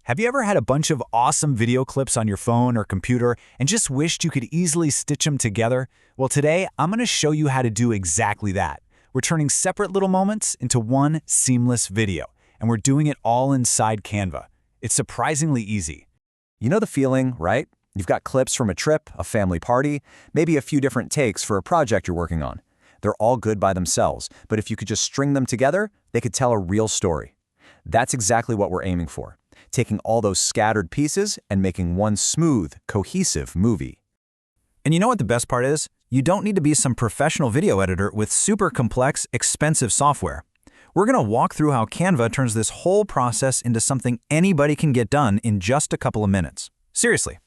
Have you ever had a bunch of awesome video clips on your phone or computer and just wished you could easily stitch them together? Well, today I'm going to show you how to do exactly that. We're turning separate little moments into one seamless video, and we're doing it all inside Canva. It's surprisingly easy. You know the feeling, right? You've got clips from a trip, a family party, maybe a few different takes for a project you're working on. They're all good by themselves, but if you could just string them together, they could tell a real story. That's exactly what we're aiming for, taking all those scattered pieces and making one smooth, cohesive movie. And you know what the best part is? You don't need to be some professional video editor with super complex, expensive software. We're going to walk through how Canva turns this whole process into something anybody can get done in just a couple of minutes. Seriously.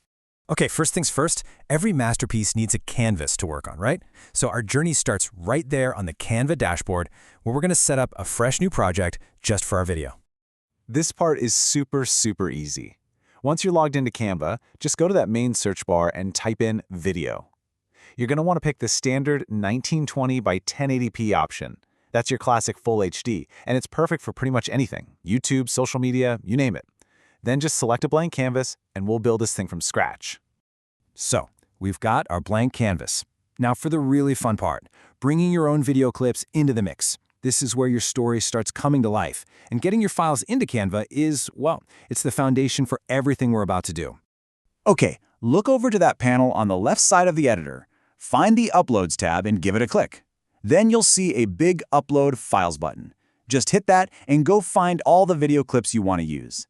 Okay, first things first, every masterpiece needs a canvas to work on, right? So our journey starts right there on the Canva dashboard, where we're going to set up a fresh new project just for our video. This part is super easy. Once you're logged into Canva, just go to that main search bar and type in video. You're going to want to pick the standard 1920 by 1080p option. That's your classic full HD, and it's perfect for pretty much anything: YouTube, social media, you name it. Then just select a blank canvas, and we'll build this thing from scratch. So, we've got our blank canvas. Now for the really fun part, bringing your own video clips into the mix. This is where your story starts coming to life, and getting your files into Canva is, well, it's the foundation for everything we're about to do. Okay, look over to that panel on the left side of the editor. Find the Uploads tab and give it a click. Then you'll see a big Upload Files button. Just hit that and go find all the video clips you want to use.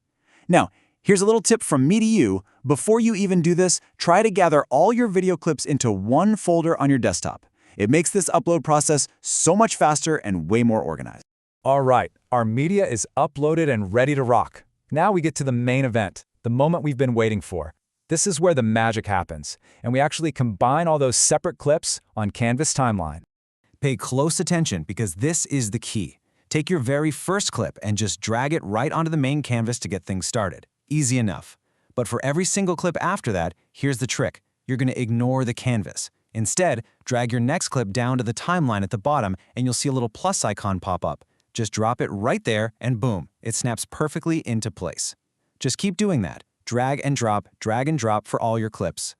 Now, here's a little tip from me to you. Before you even do this, try to gather all your video clips into one folder on your desktop. It makes this upload process so much faster and way more organized. All right, our media is uploaded and ready to rock. Now we get to the main event, the moment we've been waiting for. This is where the magic happens, and we actually combine all those separate clips on Canvas timeline. Pay close attention because this is the key. Take your very first clip and just drag it right onto the main canvas to get things started. Easy enough. But for every single clip after that, here's the trick. You're going to ignore the canvas. Instead, drag your next clip down to the timeline at the bottom and you'll see a little plus icon pop up. Just drop it right there and boom, it snaps perfectly into place. Just keep doing that. Drag and drop for all your clips.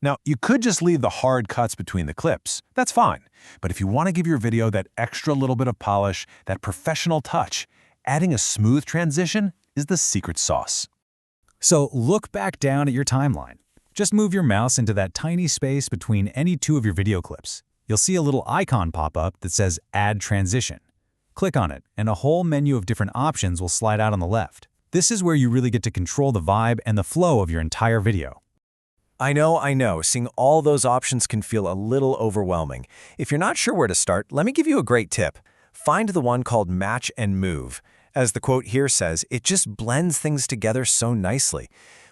Now, you could just leave the hard cuts between the clips. That's fine. But if you want to give your video that extra little bit of polish, that professional touch, adding a smooth transition is the secret sauce. So look back down at your timeline. Just move your mouse into that tiny space between any two of your video clips. You'll see a little icon pop up that says Add Transition. Click on it, and a whole menu of different options will slide out on the left. This is where you really get to control the vibe and the flow of your entire video. I know, seeing all those options can feel a little overwhelming. If you're not sure where to start, let me give you a great tip. Find the one called Match and Move. As the quote here says, it just blends things together so nicely.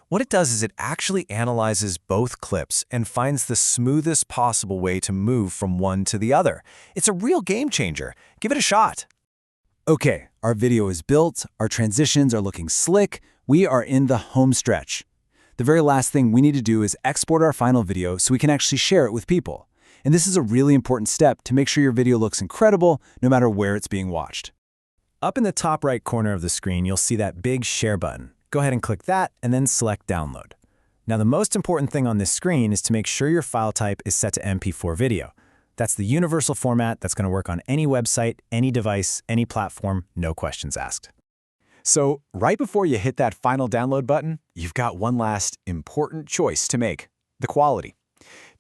What it does is it actually analyzes both clips and finds the smoothest possible way to move from one to the other. It's a real game changer. Give it a shot. Okay, our video is built, our transitions are looking slick, we are in the home stretch. The very last thing we need to do is export our final video so we can actually share it with people. And this is a really important step to make sure your video looks incredible no matter where it's being watched. Up in the top right corner of the screen, you'll see that big Share button. Go ahead and click that and then select Download. Now, the most important thing on this screen is to make sure your file type is set to MP4 video. That's the universal format that's going to work on any website, any device, any platform, no questions asked. So right before you hit that final download button, you've got one last important choice to make: the quality.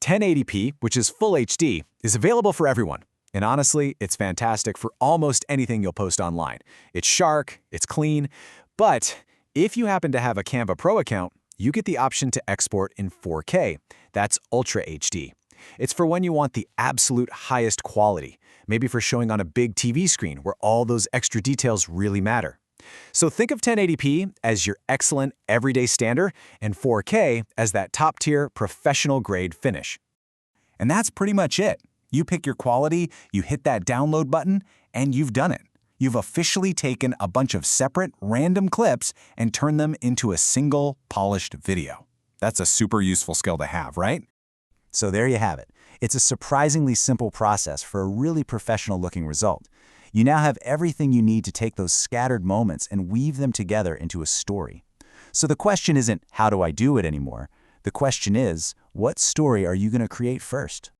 1080p, which is full HD, is available for everyone. And honestly, it's fantastic for almost anything you'll post online. It's sharp, it's clean, but if you happen to have a Canva Pro account, you get the option to export in 4K. That's Ultra HD. It's for when you want the absolute highest quality, maybe for showing on a big TV screen where all those extra details really matter. So think of 1080p as your excellent everyday standard and 4K as that top-tier professional-grade finish. And that's pretty much it. You pick your quality, you hit that download button, and you've done it. You've officially taken a bunch of separate, random clips and turned them into a single, polished video. That's a super useful skill to have, right? So there you have it. It's a surprisingly simple process for a really professional-looking result. You now have everything you need to take those scattered moments and weave them together into a story. So the question isn't, how do I do it anymore? The question is, what story are you going to create first?